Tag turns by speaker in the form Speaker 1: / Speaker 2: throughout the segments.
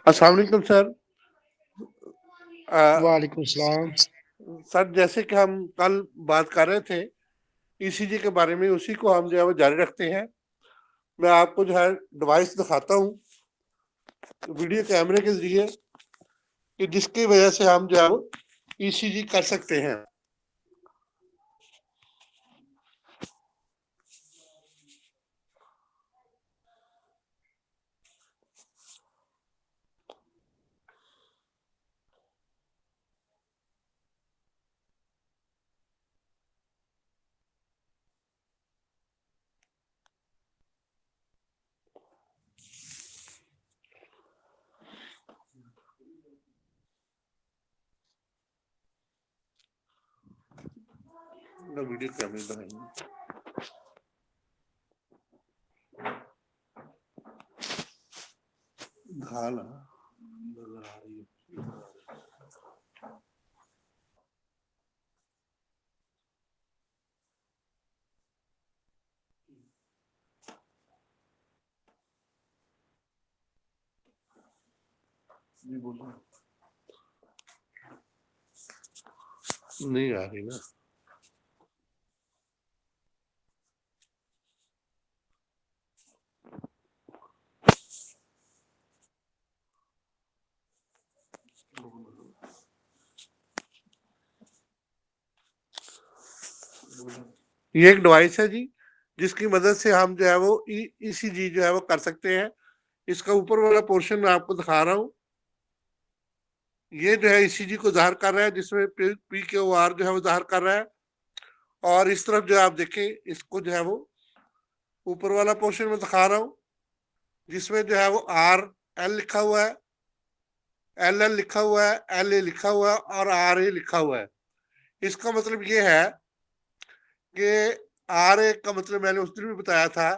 Speaker 1: अस्सलाम वालेकुम सर। अ,
Speaker 2: वालेकुम सलाम।
Speaker 1: सर जैसे कि हम कल बात कर रहे थे ईसीजी के बारे में, उसी को हम जो है वो जारी रखते हैं। मैं आपको जो है डिवाइस दिखाता हूँ वीडियो कैमरे के जरिए कि जिसकी वजह से हम जो है वो ईसीजी कर सकते हैं। वीडियो कैमरे दिखाएंगे, ढाल नजर आ रही है। नहीं बोलो, नहीं आ रही ना। ये एक डिवाइस है जी, जिसकी मदद से हम जो है वो ईसीजी जो है वो कर सकते हैं। इसका ऊपर वाला पोर्शन मैं आपको दिखा रहा हूँ। ये जो है ईसीजी को ज़ाहिर कर रहा है, जिसमें पी क्यू आर जो है वो ज़ाहिर कर रहा है। और इस तरफ जो है आप देखें, इसको जो है वो ऊपर वाला पोर्शन में दिखा रहा हूँ, जिसमें जो है वो RL लिखा हुआ है, LL लिखा हुआ है, LA लिखा हुआ है और RA लिखा हुआ है। इसका मतलब ये है कि RA का मतलब मैंने उस दिन भी बताया था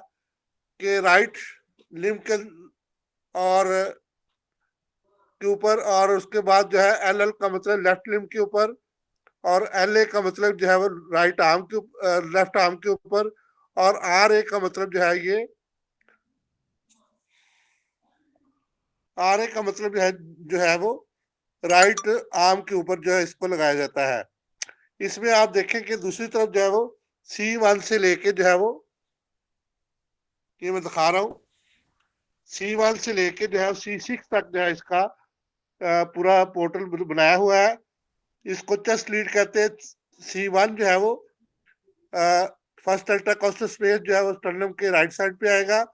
Speaker 1: कि राइट लिम्ब के और के ऊपर, और उसके बाद जो है LL का मतलब लेफ्ट लिम्ब के ऊपर, और LA का मतलब जो है वो राइट आर्म के लेफ्ट आर्म के ऊपर, और RA का मतलब जो है ये RA का मतलब जो है वो राइट आर्म के ऊपर जो है इसको लगाया जाता है। इसमें आप देखें कि दूसरी तरफ जो है वो C1 से लेके जो है वो, ये मैं दिखा रहा हूँ, C1 से लेके जो है C6 तक जो है इसका पूरा पोर्टल बनाया हुआ है। इसको चेस्ट लीड कहते हैं। C1 जो है वो फर्स्ट अल्ट्राकोस्टल स्पेस जो है वो स्टर्नम के राइट साइड पे आएगा,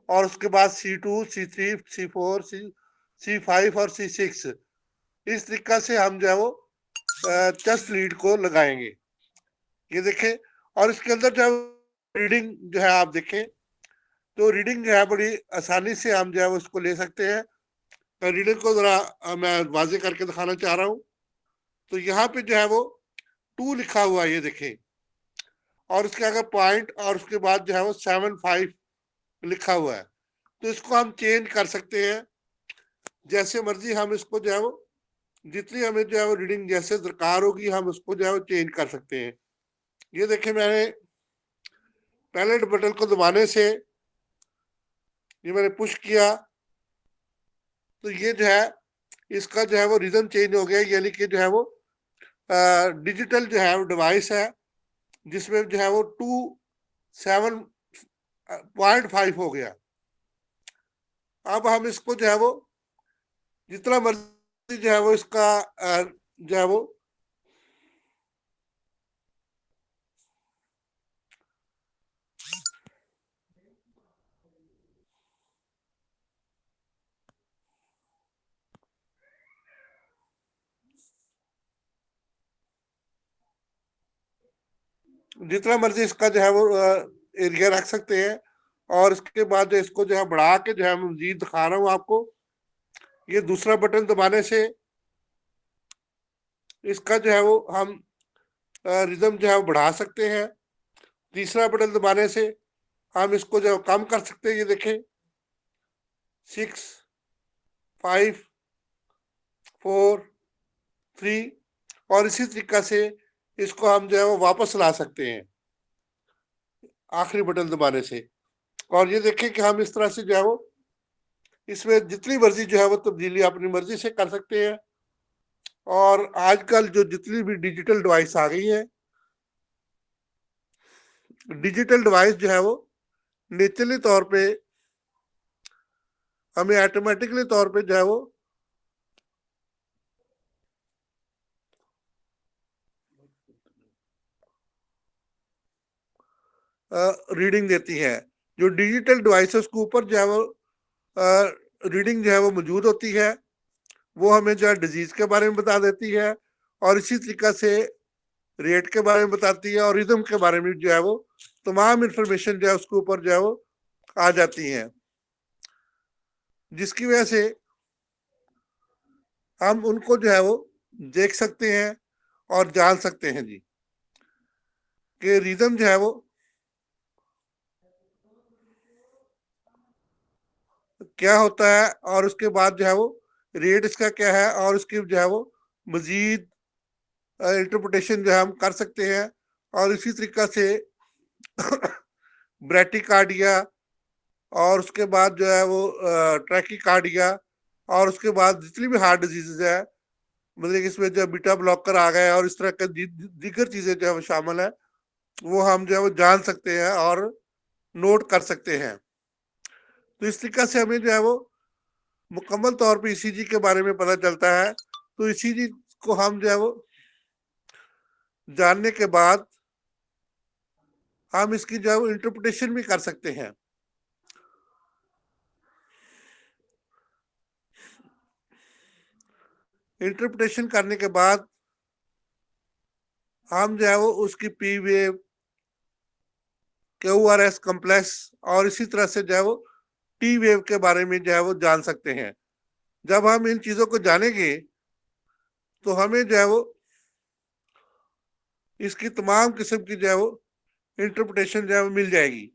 Speaker 1: और उसके बाद C2, C3, C4, C5 और C6, इस तरीका से हम जो है वो चेस्ट लीड को लगाएंगे। ये देखें, और इसके अंदर जो है रीडिंग जो है आप देखें, तो रीडिंग जो है बड़ी आसानी से हम जो है उसको ले सकते हैं। तो रीडिंग को जरा मैं वाजे करके दिखाना चाह रहा हूँ। तो यहाँ पे जो है वो 2 लिखा हुआ है, ये देखें, और उसके अगर पॉइंट और उसके बाद जो है वो 7-5 लिखा हुआ है। तो इसको हम चेंज कर सकते हैं जैसे मर्जी। हम इसको जो है वो जितनी हमें जो है वो रीडिंग जैसे दरकार होगी, हम उसको जो है वो चेंज कर सकते हैं। ये देखें, मैंने पहले बटन को दबाने से ये मैंने पुश किया, तो ये जो है इसका जो है वो रिदम चेंज हो गया, यानी कि जो है वो डिजिटल जो है वो डिवाइस है, जिसमें जो है वो 7.5 हो गया। अब हम इसको जो है वो जितना मर्जी जो है वो इसका जो है वो जितना मर्जी इसका जो है वो एरिया रख सकते हैं। और इसके बाद जो इसको जो है बढ़ा के जो है मैं मजीद दिखा रहा हूँ आपको। ये दूसरा बटन दबाने से इसका जो है वो हम रिदम जो है वो बढ़ा सकते हैं। तीसरा बटन दबाने से हम इसको जो है कम कर सकते हैं। ये देखें, 6, 5, 4, 3, और इसी तरीका से इसको हम जो है वो वापस ला सकते हैं आखिरी बटन दबाने से। और ये देखें कि हम इस तरह से जो है वो इसमें जितनी मर्जी जो है वो तब्दीली अपनी मर्जी से कर सकते हैं। और आजकल जो जितनी भी डिजिटल डिवाइस आ गई है, डिजिटल डिवाइस जो है वो नेचुरली तौर पे हमें ऑटोमेटिकली तौर पे जो है वो रीडिंग देती है। जो डिजिटल डिवाइसेस के ऊपर जो है वो रीडिंग जो है वो मौजूद होती है, वो हमें जो है डिजीज के बारे में बता देती है, और इसी तरीका से रेट के बारे में बताती है, और रिदम के बारे में जो है वो तमाम इंफॉर्मेशन जो है उसके ऊपर जो है वो आ जाती है, जिसकी वजह से हम उनको जो है वो देख सकते हैं और जान सकते हैं जी, कि रिदम जो है वो क्या होता है, और उसके बाद जो है वो रेट इसका क्या है, और उसकी जो है वो मजीद इंटरप्रिटेशन जो है हम कर सकते हैं। और इसी तरीका से ब्रेटिकार्डिया, और उसके बाद जो है वो ट्रैकिकार्डिया, और उसके बाद जितनी भी हार्ट डिजीजेज है, मतलब इसमें जो बीटा ब्लॉकर आ गए और इस तरह के दीगर चीजें जो है वो शामिल है, वो हम जो है वो जान सकते हैं और नोट कर सकते हैं। तो इस तरीका से हमें जो है वो मुकम्मल तौर पे ईसीजी के बारे में पता चलता है। तो ईसीजी को हम जो है वो जानने के बाद हम इसकी जो है वो इंटरप्रिटेशन भी कर सकते हैं। इंटरप्रिटेशन करने के बाद हम जो है वो उसकी पी वेव, क्यूआरएस कम्प्लेक्स, और इसी तरह से जो है वो टी वेव के बारे में जो है वो जान सकते हैं। जब हम इन चीजों को जानेंगे तो हमें जो है वो इसकी तमाम किस्म की जो है वो इंटरप्रिटेशन जो है वो मिल जाएगी।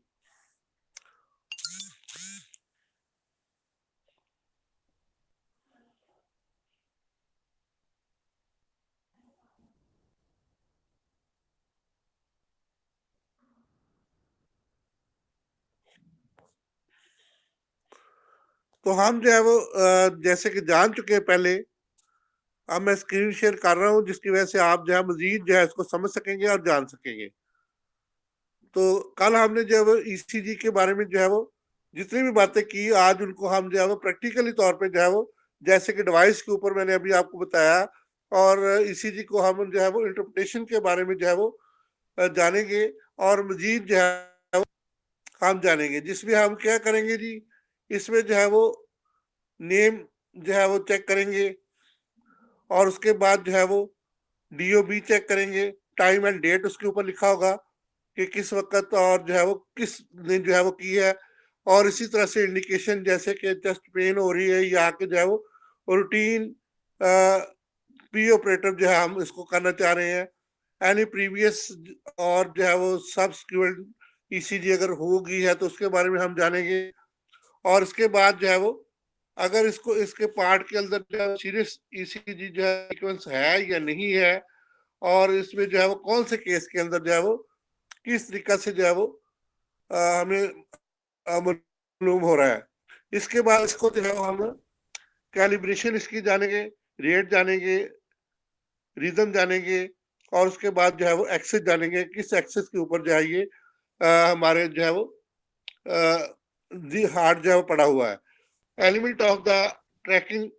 Speaker 1: तो हम जो है वो जैसे कि जान चुके हैं पहले, अब मैं स्क्रीन शेयर कर रहा हूँ, जिसकी वजह से आप जो है मजीद जो है इसको समझ सकेंगे और जान सकेंगे। तो कल हमने जो है वो ईसीजी के बारे में जो है वो जितनी भी बातें की, आज उनको हम जो है वो प्रैक्टिकली तौर पे जो है वो, जैसे कि डिवाइस के ऊपर मैंने अभी आपको बताया, और ईसीजी को हम जो है वो इंटरप्रिटेशन के बारे में जो है वो जानेंगे, और मजीद जो है हम जानेंगे, जिसमें हम क्या करेंगे जी, इसमें जो है वो नेम जो है वो चेक करेंगे, और उसके बाद जो है वो डीओबी चेक करेंगे, टाइम एंड डेट उसके ऊपर लिखा होगा कि किस वक्त और जो है वो किस ने जो है वो की है। और इसी तरह से इंडिकेशन, जैसे कि चेस्ट पेन हो रही है, या कि जो है वो रूटीन पी ऑपरेटर जो है हम इसको करना चाह रहे हैं, एनी प्रीवियस, और जो है वो सब्सिक्वेंट ईसीजी अगर होगी है तो उसके बारे में हम जानेंगे। और इसके बाद जो है वो अगर इसको इसके पार्ट के अंदर जो है सीरियस ईसीजी जो है सीक्वेंस है या नहीं है, और इसमें जो है वो कौन से केस के अंदर जो है वो किस तरीका से जो है वो हमें मालूम हो रहा है। इसके बाद इसको जो है हम कैलिब्रेशन इसकी जानेंगे, रेट जानेंगे, रिदम जानेंगे, और उसके बाद जो है वो एक्सेस जानेंगे, किस एक्सेस के ऊपर जो है ये हमारे जो है वो दी हार्ट जो है वो पड़ा हुआ है। Element of the tracking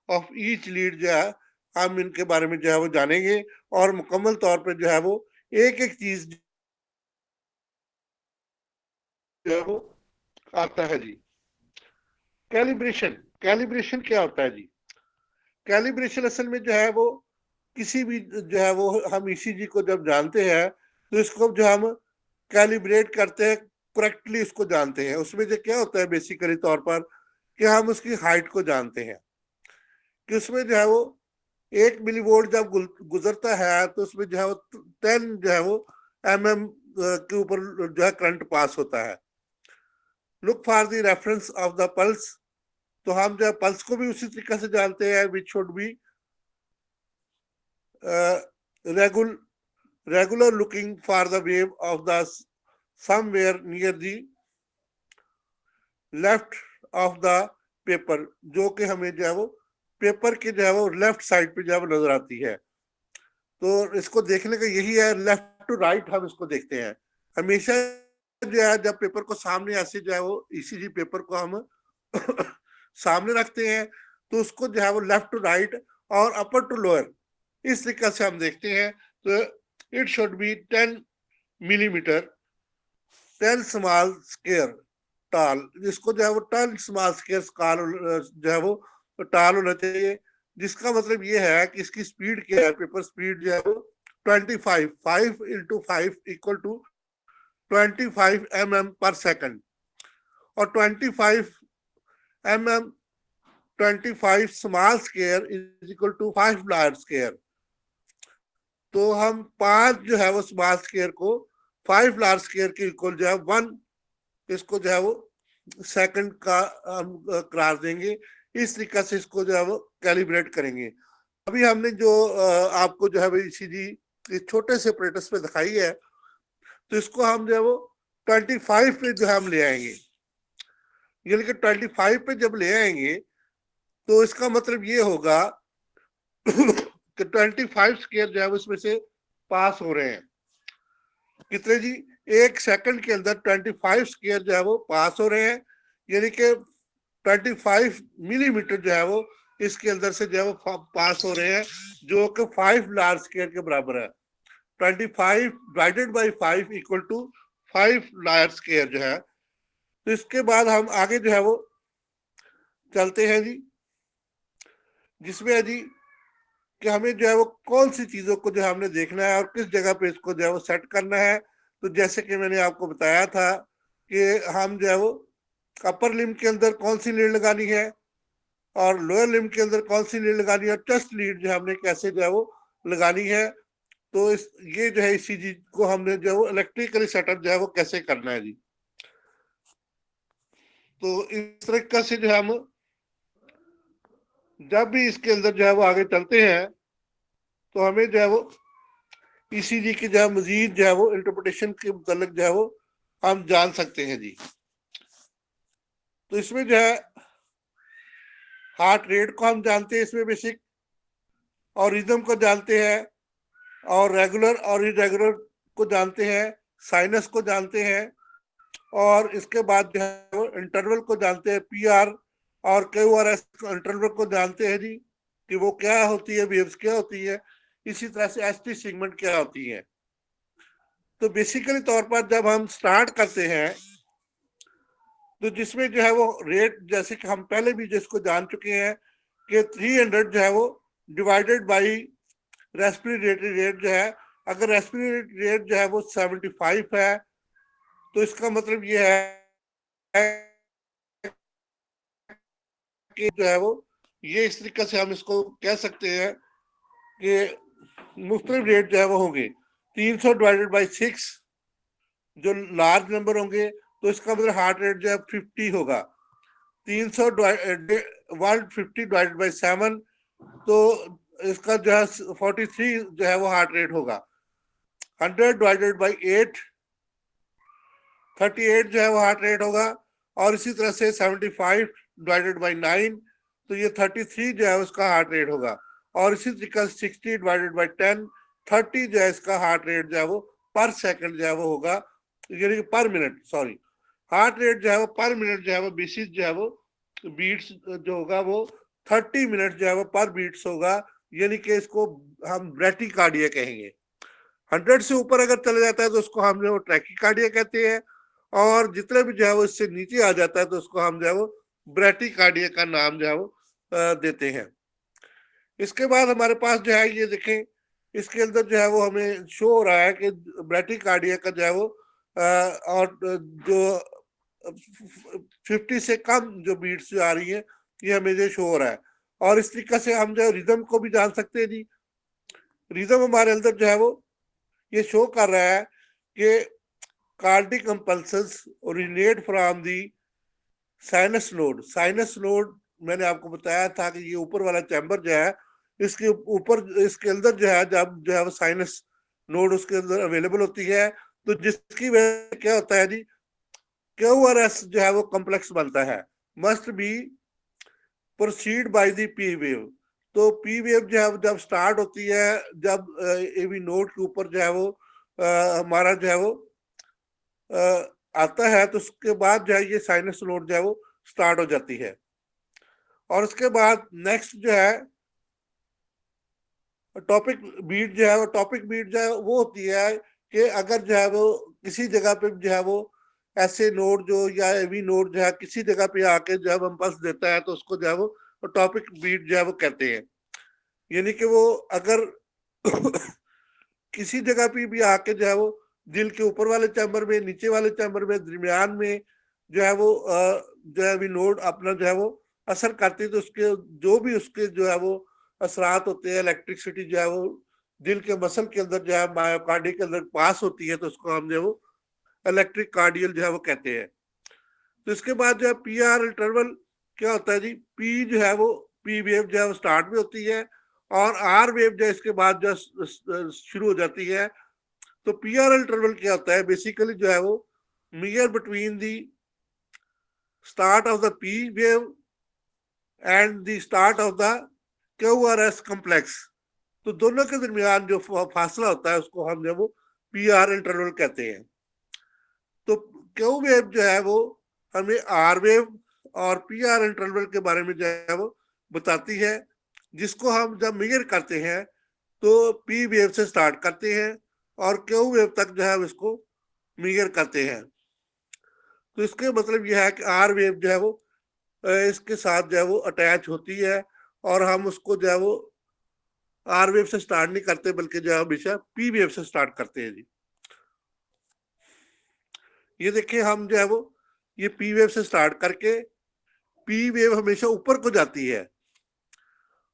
Speaker 1: of each lead जो है हम इनके बारे में जो है वो जानेंगे, और मुकम्मल तौर पे जो है वो एक एक चीज जो है वो आता है जी। कैलिब्रेशन, कैलिब्रेशन क्या होता है जी? कैलिब्रेशन असल में जो है वो किसी भी जो है वो हम ईसीजी को जब जानते हैं तो इसको जो हम कैलिब्रेट करते हैं, करेक्टली इसको जानते हैं। उसमें जो क्या होता है बेसिकली तौर पर, कि हम उसकी हाइट को जानते हैं, कि उसमें जो है वो 1 मिलीवोल्ट जब गुजरता है तो उसमें जो है वो 10 जो है वो के ऊपर जो है करंट पास होता है। Look for the reference of the pulse, तो हम जो है पल्स को भी उसी तरीके से जानते हैं, which should be regular regular looking for the wave of the somewhere near the left of the paper, जो कि हमें जो है वो पेपर के जो है वो लेफ्ट साइड पे जो है वो नजर आती है। तो इसको देखने का यही है, लेफ्ट टू राइट हम इसको देखते हैं हमेशा। जो है जब पेपर को सामने ऐसे जो है वो ईसीजी पेपर को हम सामने रखते हैं, तो उसको जो है वो लेफ्ट टू राइट और अपर टू लोअर इस तरीके से हम देखते हैं। तो it should be 10 millimetre 10 small square टाल, जिसको जो है वो 10 स्मॉल स्क्वायर स्काल जो है वो टाल होना चाहिए, जिसका मतलब ये है कि इसकी स्पीड क्या है, पेपर स्पीड जो है वो 25 5 इंटू 5 इक्वल टू 25 mm पर सेकंड, और 25 mm 25 small square is equal to 5 large square. तो हम 5 जो है वो स्मॉल स्क्वायर को 5 लार्ज स्क्वायर के इक्वल जो है 1 इसको जो है वो सेकंड का हम करार देंगे। इस तरीके से इसको जो है वो कैलिब्रेट करेंगे। अभी हमने जो आपको जो है वो ईसीजी इस छोटे से ऑपरेटर्स पे दिखाई है, तो इसको हम जो है वो 25 पे जो है हम ले आएंगे। यानी कि 25 पे जब ले आएंगे तो इसका मतलब ये होगा कि 25 स्क्वायर जो है उसमें से पास हो रहे हैं कितने जी, 1 सेकंड के अंदर 25 स्क्वायर जो है वो पास हो रहे हैं। यानी कि 25 मिलीमीटर जो है वो इसके अंदर से जो है वो पास हो रहे हैं, जो कि 5 लार्ज स्क्वायर के बराबर है। 25 divided by 5 equal to 5 large square जो है। तो इसके बाद हम आगे जो है वो चलते हैं जी, जिसमें है जी कि हमें जो है वो कौन सी चीजों को जो है हमने देखना है और किस जगह पे इसको जो है वो सेट करना है। तो जैसे कि मैंने आपको बताया था कि हम जो है वो अपर लिम के अंदर कौन सी लीड लगानी है और लोअर लिम के अंदर कौन सी लीड लगानी है, और चेस्ट लीड जो हमने कैसे जो है वो लगानी है। तो इस ये जो है इसी चीज को हमने जो है वो इलेक्ट्रिकली सेटअप जो है वो कैसे करना है जी। तो इस तरीके से जो है हम जब भी इसके अंदर जो है वो आगे चलते हैं, तो हमें जो है वो ईसीजी की जो है मजीद जो है वो इंटरप्रिटेशन के मुतालिक जो है वो हम जान सकते हैं जी। तो इसमें जो है हार्ट रेट को हम जानते हैं इसमें बेसिक, और रिदम को जानते हैं, और रेगुलर और इरेगुलर को जानते हैं, साइनस को जानते हैं, और इसके बाद जो है वो इंटरवल को जानते हैं, पीआर और क्यूआरएस इंटरवल को जानते हैं जी कि वो क्या होती है, वेव्स क्या होती है। इसी तरह से एसटी सेगमेंट क्या होती है। तो बेसिकली तौर पर जब हम स्टार्ट करते हैं, तो जिसमें जो है वो रेट जैसे कि हम पहले भी जिसको जान चुके हैं कि 300 जो है वो डिवाइडेड बाई रेस्पिरेटरी रेट जो है, अगर रेस्पिरेटरी रेट जो है वो 75 है, तो इसका मतलब ये है कि जो है वो ये इस तरीके से हम इसको कह सकते हैं कि मुख्तलिफ रेट जो है वो होंगे। 300 डिवाइडेड बाई 6 जो लार्ज नंबर होंगे, तो इसका मतलब हार्ट रेट जो है 50 होगा। 300 150 डिवाइडेड बाई 7, तो इसका जो है 43 जो है वो हार्ट रेट होगा। 100 डिवाइडेड बाई 8 38 जो है वो हार्ट रेट होगा। और इसी तरह से 75 डिवाइडेड बाई 9, तो ये 33 जो है उसका हार्ट रेट होगा। और इसी तरीके से 60 डिवाइडेड बाई 10 30 जो है इसका हार्ट रेट जो है वो पर सेकंड जो है वो होगा, यानी कि पर मिनट, सॉरी, हार्ट रेट जो है वो पर मिनट जो है वो बेसिस जो है वो बीट्स जो होगा वो 30 मिनट जो है वो पर बीट्स होगा। यानी कि इसको हम ब्रेटिकार्डिया कहेंगे। 100 से ऊपर अगर चले जाता है तो उसको हम जो ट्रैकिकार्डिया कहते हैं, और जितने भी जो है वो इससे नीचे आ जाता है तो उसको हम जो है वो ब्रेटिकार्डिया का नाम जो है वो देते हैं। इसके बाद हमारे पास जो है ये देखें, इसके अंदर जो है वो हमें शो हो रहा है कि ब्रेटिकार्डिया का जो है वो और जो 50 से कम जो बीट्स जो आ रही है, ये हमें जो शो हो रहा है। और इस तरीके से हम जो रिदम को भी जान सकते हैं जी। रिदम हमारे अंदर जो है वो ये शो कर रहा है कि cardiac compulsions originate from the sinus node. Sinus node मैंने आपको बताया था कि ये ऊपर वाला चैम्बर जो है, इसके ऊपर इसके अंदर जो है जब जो है वो साइनस नोड उसके अंदर अवेलेबल होती है, तो जिसकी वजह से क्या होता है जी, क्यूआरएस जो है वो कॉम्प्लेक्स बनता है। Must be proceed by the P wave. तो पी वेव जो है जब स्टार्ट होती है, जब एवी नोड के ऊपर जो है वो हमारा जो है वो आता है, तो उसके बाद जो है ये साइनस नोड जो है वो स्टार्ट हो जाती है। और उसके बाद नेक्स्ट जो है टॉपिक बीट जो है वो, टॉपिक बीट जो है वो होती है कि अगर जो है वो किसी जगह पे जो है वो ऐसे नोड जो या एवी नोड जो है किसी जगह पे आके जब हम पल्स देता है तो उसको जो है वो टॉपिक बीट जो है वो कहते हैं। यानी कि वो अगर किसी जगह पे भी आके जो है वो दिल के ऊपर वाले चैम्बर में, नीचे वाले चैम्बर में, दरमियान में जो है वो जो है भी नोड अपना जो है वो असर करती है, तो उसके जो भी उसके जो है वो असरात होते हैं, इलेक्ट्रिसिटी जो है वो दिल के मसल के अंदर जो है मायोकार्डिया के अंदर पास होती है, तो उसको हम जो है वो इलेक्ट्रिक कार्डियल जो है वो कहते हैं। तो इसके बाद जो है पी आर इंटरवल क्या होता है जी, पी जो है वो पी वेव जो है वो स्टार्ट में होती है और आर वेव जो है इसके बाद जो शुरू हो जाती है। तो पी आर इंटरवल क्या होता है, बेसिकली जो है वो measure between the start of the P wave and the start of the Q R S complex. तो दोनों के दरमियान जो फासला होता है उसको हम जो वो पी आर इंटरवल कहते हैं। तो क्यू वेव जो है वो हमें आर वेव और पी आर इंटरवल के बारे में जो है वो बताती है, जिसको हम जब मेजर करते हैं तो पी वेव से स्टार्ट करते हैं और क्यू वेव तक जो है इसको मेजर करते हैं। तो इसके मतलब यह है कि आर वेव जो है वो इसके साथ जो है वो अटैच होती है और हम उसको जो है वो आर वेव से स्टार्ट नहीं करते, बल्कि जो है हमेशा पी वेव से स्टार्ट करते हैं जी। ये देखिए हम जो है वो ये पी वेव से स्टार्ट करके पी वेव हमेशा ऊपर को जाती है,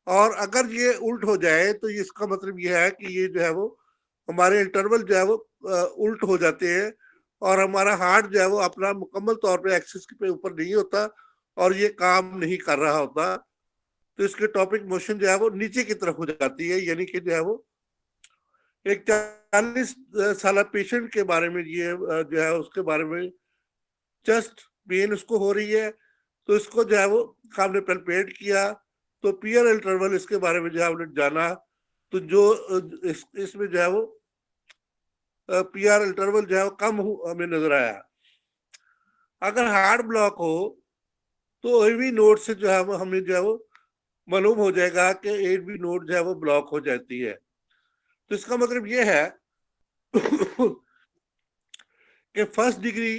Speaker 1: और अगर ये उल्ट हो जाए तो इसका मतलब ये है कि ये जो है वो हमारे इंटरवल जो है वो उल्ट हो जाते हैं और हमारा हार्ट जो है वो अपना मुकम्मल तौर पे एक्सिस पे ऊपर नहीं होता और ये काम नहीं कर रहा होता। तो इसके टॉपिक मोशन जो है वो नीचे की तरफ हो जाती है, यानी कि जो है वो एक 40 साल पेशेंट के बारे में ये जो है उसके बारे में चेस्ट पेन उसको हो रही है, तो इसको जो है वो हमने पेल्पेट किया, तो पीयर इंटरवल इसके बारे में जो है हमने जाना, तो जो इसमें जो है वो पीआर इंटरवल जो है वो कम हमें नजर आया। अगर हार्ड ब्लॉक हो तो एवी नोड से जो है वो हमें जो है वो मालूम हो जाएगा कि एवी नोड जो है वो ब्लॉक हो जाती है। तो इसका मतलब ये है कि फर्स्ट डिग्री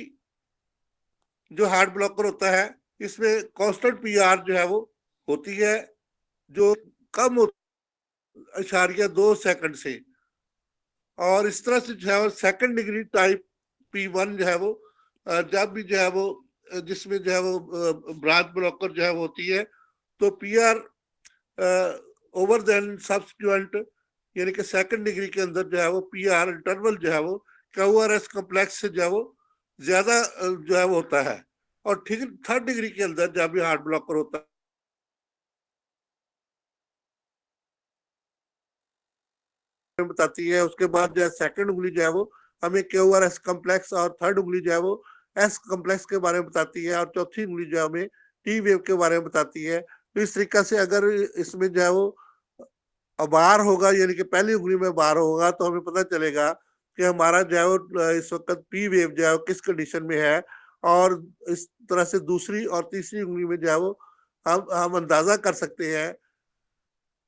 Speaker 1: जो हार्ट ब्लॉकर होता है इसमें कांस्टेंट पीआर जो है वो होती है, जो कम 0.2 सेकंड से, और इस तरह से जो है सेकंड डिग्री टाइप P1 जो है वो जब भी जो है वो जिसमें जो है वो ब्रांच ब्लॉकर जो है वो होती है, तो पीआर ओवर देन सब्सिक्वेंट, यानी कि सेकंड डिग्री के अंदर जो है वो पीआर इंटरवल जो है वो क्यूआरएस कॉम्प्लेक्स से जो है वो ज्यादा जो है वो होता है। और ठीक थर्ड डिग्री के अंदर जब भी हार्ट ब्लॉकर होता है बताती है। उसके बाद जो है सेकंड उंगली जो है वो हमें क्यूआरएस कॉम्प्लेक्स और थर्ड उंगली जो है वो एस कॉम्प्लेक्स के बारे में बताती है, और चौथी उंगली जो है हमें टी वेव के बारे में बताती है। तो इस तरीका से अगर इसमें जो है वो बार होगा, यानी कि पहली उंगली में बार होगा, तो हमें पता चलेगा कि हमारा जो है वो इस वक्त पी वेव जो है वो किस कंडीशन में है। और इस तरह से दूसरी और तीसरी उंगली में जो है वो हम अंदाजा कर सकते हैं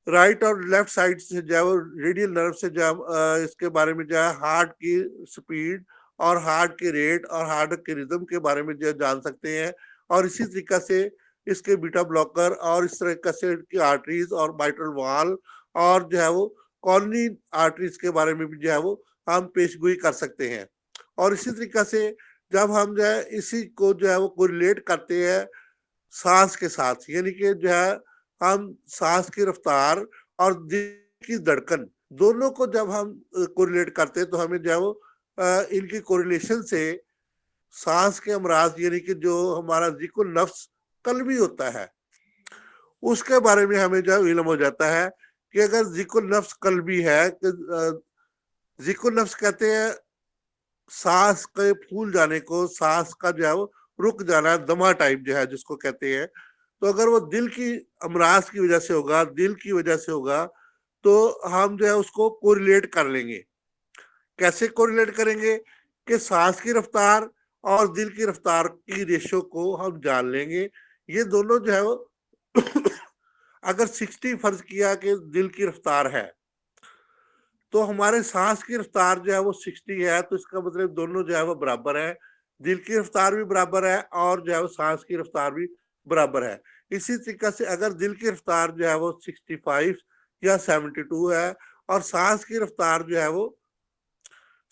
Speaker 1: राइट और लेफ्ट साइड से जो है वो रेडियल नर्व से जो है इसके बारे में जो है हार्ट की स्पीड और हार्ट के रेट और हार्ट के रिदम के बारे में जो जान सकते हैं। और इसी तरीका से इसके बीटा ब्लॉकर और इस तरह से की आर्टरीज और माइट्रल वाल और जो है वो कॉलोनी आर्टरीज के बारे में भी जो है वो हम पेशगोई कर सकते हैं। और इसी तरीका से जब हम जो है इसी को जो है वो कोरिलेट करते हैं सांस के साथ, यानी कि जो है हम सांस की रफ्तार और दिल की धड़कन दोनों को जब हम कोरिलेट करते हैं, तो हमें जो है वो इनकी कोरिलेशन से सांस के अमराज, यानी कि जो हमारा जिकुल नफ्स कल्बी होता है, उसके बारे में हमें जो है इल्म हो जाता है कि अगर जिकुल नफ्स कल्बी है, जिकुल नफ्स कहते हैं सांस के फूल जाने को, सांस का जो है वो रुक जाना, दमा टाइप जो है जिसको कहते हैं। तो अगर वो दिल की अमराज की वजह से होगा, दिल की वजह से होगा, तो हम जो है उसको कोरिलेट कर लेंगे। कैसे कोरिलेट करेंगे कि सांस की रफ्तार और दिल की रफ्तार की रेशो को हम जान लेंगे। ये दोनों जो है वो अगर 60 फर्ज किया कि दिल की रफ्तार है, तो हमारे सांस की रफ्तार जो है वो 60 है, तो इसका मतलब दोनों जो है वो बराबर है। दिल की रफ्तार भी बराबर है और जो है वो सांस की रफ्तार भी बराबर है। इसी तरीके से अगर दिल की रफ्तार जो है वो 65 या 72 है और सांस की रफ्तार जो है वो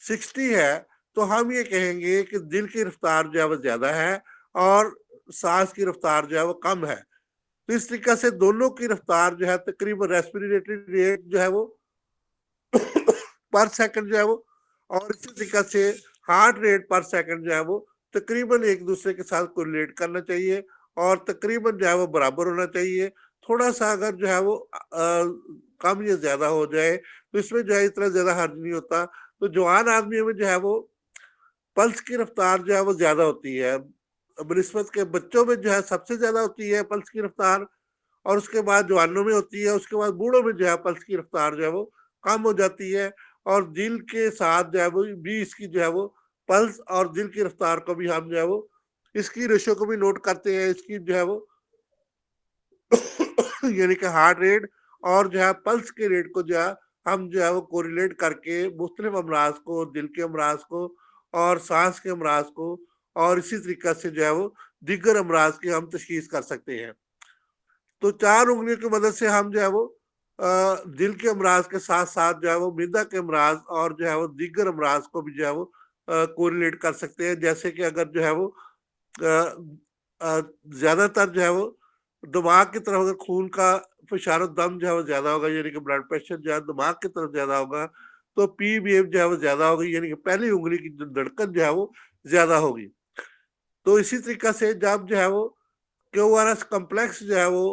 Speaker 1: 60 है, तो हम ये कहेंगे कि दिल की रफ्तार जो है वो ज्यादा है और सांस की रफ्तार जो है वो कम है। तो इस तरीके से दोनों की रफ्तार जो है तकरीबन रेस्पिरेटरी रेट जो है वो पर सेकंड जो है वो, और इसी तरीके से हार्ट रेट पर सेकंड जो है वो तकरीबन एक दूसरे के साथ कोरिलेट करना चाहिए और तकरीबन जो है वो बराबर होना चाहिए। थोड़ा सा अगर जो है वो कम या ज्यादा हो जाए तो इसमें जो है इतना ज्यादा हर्ज नहीं होता। तो जवान आदमियों में जो है वो पल्स की रफ्तार जो है वो ज्यादा होती है, बनिस्बत के बच्चों में जो है सबसे ज्यादा होती है पल्स की रफ्तार, और उसके बाद जवानों में होती है, उसके बाद बूढ़ों में जो है पल्स की रफ्तार जो है वो कम हो जाती है। और दिल के साथ जो है वो भी इसकी जो है वो पल्स और दिल की रफ्तार को भी हम जो है वो इसकी रेशो को भी नोट करते हैं, इसकी जो है वो यानी कि हार्ट रेट और जो है पल्स के रेट को जो है हम जो है वो कोरिलेट करके मुख्तलिफ अमराज को, दिल के अमराज को और सांस के अमराज को और इसी तरीके से जो है वो दीगर अमराज की हम तशखीस कर सकते हैं। तो 4 उंगलियों की मदद से हम जो है वो दिल के अमराज के साथ साथ जो है वो मिर्दा के अमराज और जो है वो दीगर अमराज को भी जो है वो कोरिलेट कर सकते हैं। जैसे कि अगर जो है वो ज्यादातर जो है वो दिमाग की तरफ अगर खून का फिशारत दम जो है वो ज्यादा होगा, यानी कि ब्लड प्रेशर जो है दिमाग की तरफ ज्यादा होगा, तो पी वेव जो है वो ज्यादा होगी, यानी कि पहली उंगली की जो धड़कन जो है वो ज्यादा होगी। तो इसी तरीके से जब जो है वो क्यूआरएस कॉम्प्लेक्स जो है वो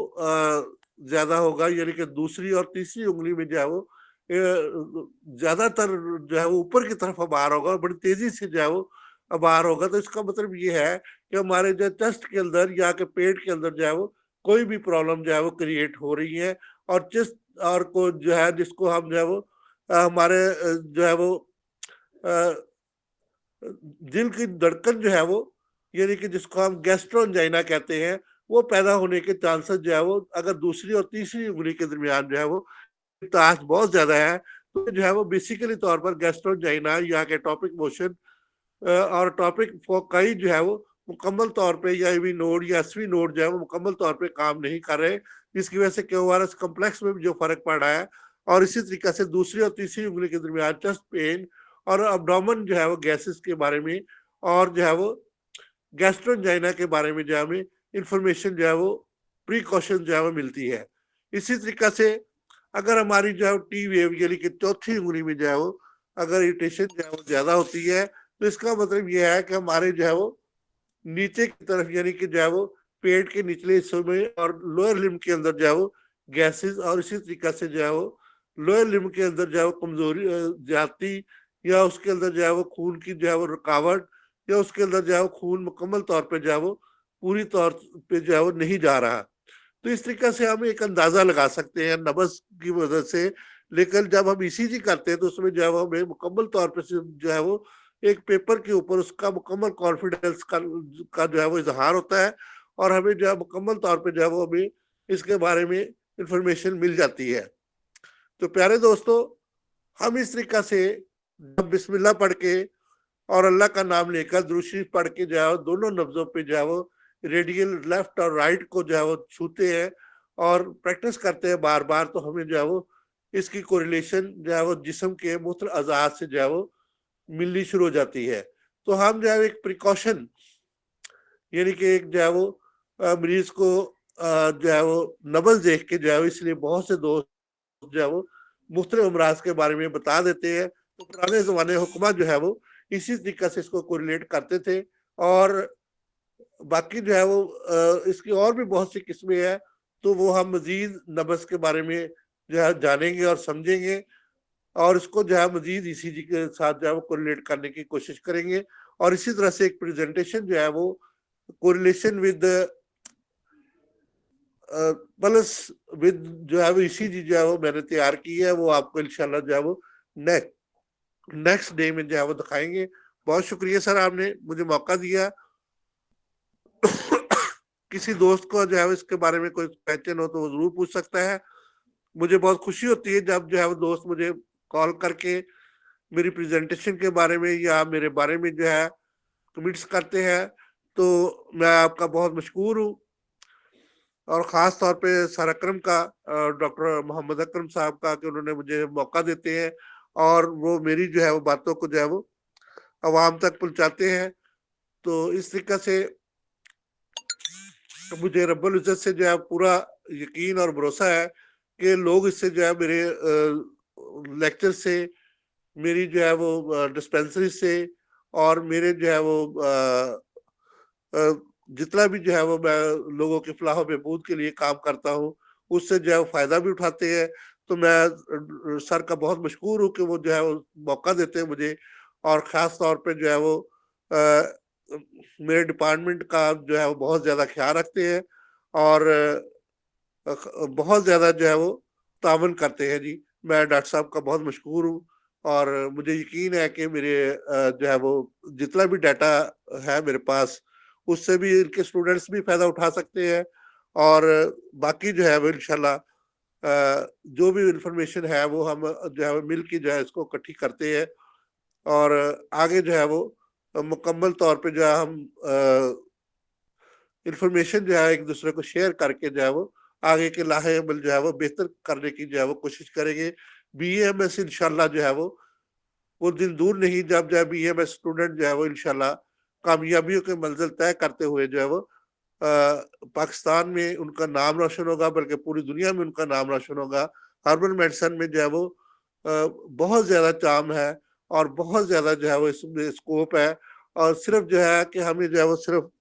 Speaker 1: ज्यादा होगा, यानी कि दूसरी और तीसरी उंगली में जो है वो ज्यादातर जो है वो ऊपर की तरफ बाहर होगा और बड़ी तेजी से जो है वो बाहर होगा। तो इसका मतलब ये है कि हमारे जो चेस्ट के अंदर या के पेट के अंदर जो है वो कोई भी प्रॉब्लम जो है वो क्रिएट हो रही है, और चेस्ट और को जो है जिसको हम जो है वो हमारे जो है वो अ, दिल की धड़कन जो है वो, यानी कि जिसको हम गैस्ट्रो एंजाइना कहते हैं, वो पैदा होने के चांसेस जो है वो अगर दूसरी और तीसरी उंगली के दरमियान जो है वो चांस बहुत ज्यादा है, तो जो है वो बेसिकली तौर पर गैस्ट्रो एंजाइना या के टॉपिक मोशन और टॉपिक फोकाई जो है वो मुकम्मल तौर पे या ईवी नोड या एसवी नोड जो है वो मुकम्मल तौर पे काम नहीं कर रहे, जिसकी वजह से क्यूआरएस कम्प्लेक्स में भी जो फर्क पड़ रहा है। और इसी तरीके से दूसरी और तीसरी उंगली के दरमियान चेस्ट पेन और अब्डोमेन जो है वो गैसेस के बारे में और जो है वो गैस्ट्रोएंजाइना के बारे में जो है हमें इंफॉर्मेशन जो है वो प्रिकॉशन जो है वो मिलती है। इसी तरीके से अगर हमारी जो है टी वेव यानी कि चौथी उंगली में जो है वो अगर इरिटेशन जो है वो ज्यादा होती है, तो इसका मतलब ये है कि हमारे जो है वो नीचे की तरफ यानी कि जो है वो पेट के निचले हिस्सों में और लोअर लिम्ब के अंदर जो है वो गैसेस, और इसी तरीके से जो है वो लोअर लिम्ब के अंदर जो है वो कमजोरी जाती, या उसके अंदर जो है वो खून की जो है वो रुकावट, या उसके अंदर जो है वो खून मुकम्मल तौर पे जो है वो पूरी तौर पे जो है वो नहीं जा रहा। तो इस तरीके से हम एक अंदाजा लगा सकते हैं नब्ज की मदद से। लेकिन जब हम ईसीजी करते हैं तो उसमें जो है वो हमें मुकम्मल तौर पे जो है वो एक पेपर के ऊपर उसका मुकम्मल कॉन्फिडेंस का जो है वो इजहार होता है, और हमें जो है मुकम्मल तौर पे जो है वो हमें इसके बारे में इंफॉर्मेशन मिल जाती है। तो प्यारे दोस्तों, हम इस तरीका से जब बिस्मिल्लाह पढ़ के और अल्लाह का नाम लेकर दुरूद शरीफ पढ़ के जो है दोनों नब्जों पे जो है वो रेडियल लेफ्ट और राइट को जो है वो छूते हैं और प्रैक्टिस करते हैं बार बार, तो हमें जो है वो इसकी कोरिलेशन जो है वो जिस्म के मुख्तलिफ अज़ात से जो है वो मिलनी शुरू हो जाती है। तो हम जो है एक प्रिकॉशन यानी कि एक जो है वो मरीज को जो है वो नब्ज देख के जो है इसलिए बहुत से दोस्त जो है वो मुख्तलिफ अमराज के बारे में बता देते हैं। तो पुराने ज़माने हुक्मा जो है वो इसी तरीके से इसको कोरिलेट करते थे। और बाकी जो है वो इसकी और भी बहुत सी किस्में हैं, तो वो हम मजीद नब्ज के बारे में जो है जानेंगे और समझेंगे, और इसको जो है मजीद ईसीजी के साथ जो है वो कोरिलेट करने की कोशिश करेंगे। और इसी तरह से एक प्रेजेंटेशन जो है वो कोरिलेशन विद प्लस विद जो है वो ईसीजी जो है वो मैंने तैयार की है, वो आपको इंशाल्लाह जो है वो नेक्स्ट डे में जो है वो दिखाएंगे। बहुत शुक्रिया सर, आपने मुझे मौका दिया। किसी दोस्त को जो है इसके बारे में कोई क्वेश्चन हो तो वो जरूर पूछ सकता है। मुझे बहुत खुशी होती है जब जो है वो दोस्त मुझे कॉल करके मेरी प्रेजेंटेशन के बारे में या मेरे बारे में जो है कमेंट्स करते हैं, तो मैं आपका बहुत मशहूर हूँ। और ख़ास तौर पे सर अकरम का, डॉक्टर मोहम्मद अकरम साहब का, कि उन्होंने मुझे मौका देते हैं और वो मेरी जो है वो बातों को जो है वो आवाम तक पहुँचाते हैं। तो इस तरीक़े से मुझे रब्बुल इज़्ज़त से जो है पूरा यकीन और भरोसा है कि लोग इससे जो है मेरे लेक्चर से, मेरी जो है वो डिस्पेंसरी से और मेरे जो है वो जितना भी जो है वो मैं लोगों की फलाह व बहबूद के लिए काम करता हूँ, उससे जो है वो फ़ायदा भी उठाते हैं। तो मैं सर का बहुत मशहूर हूँ कि वो जो है वो मौका देते हैं मुझे, और ख़ास तौर पे जो है वो मेरे डिपार्टमेंट का जो है वो बहुत ज़्यादा ख़्याल रखते हैं और बहुत ज़्यादा जो है वो ताउन करते हैं जी। मैं डॉक्टर साहब का बहुत मशहूर हूँ और मुझे यकीन है कि मेरे जो है वो जितना भी डाटा है मेरे पास, उससे भी इनके स्टूडेंट्स भी फ़ायदा उठा सकते हैं। और बाकी जो है वो इंशाल्लाह जो भी इन्फॉर्मेशन है वो हम जो है मिल के जो है इसको इकट्ठी करते हैं और आगे जो है वो मुकम्मल तौर पे जो है हम इन्फॉर्मेशन जो है एक-दूसरे को शेयर करके जो है वो आगे के लाहे-अमल जो है वो बेहतर करने की जो है वो कोशिश करेंगे। बीएमएस इंशाल्लाह जो है वो दिन दूर नहीं जब जो है बीएमएस स्टूडेंट जो है वो इंशाल्लाह कामयाबियों की मंजिल तय करते हुए जो है वो पाकिस्तान में उनका नाम रोशन होगा, बल्कि पूरी दुनिया में उनका नाम रोशन होगा। हर्बल मेडिसिन में जो है वो बहुत ज़्यादा चार्म है और बहुत ज़्यादा जो है वो इसमें स्कोप है, और सिर्फ जो है कि हमें जो है वो सिर्फ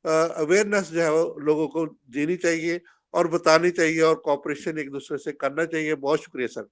Speaker 1: अवेयरनेस जो है वो लोगों को देनी चाहिए और बतानी चाहिए और कोऑपरेशन एक दूसरे से करना चाहिए। बहुत शुक्रिया सर।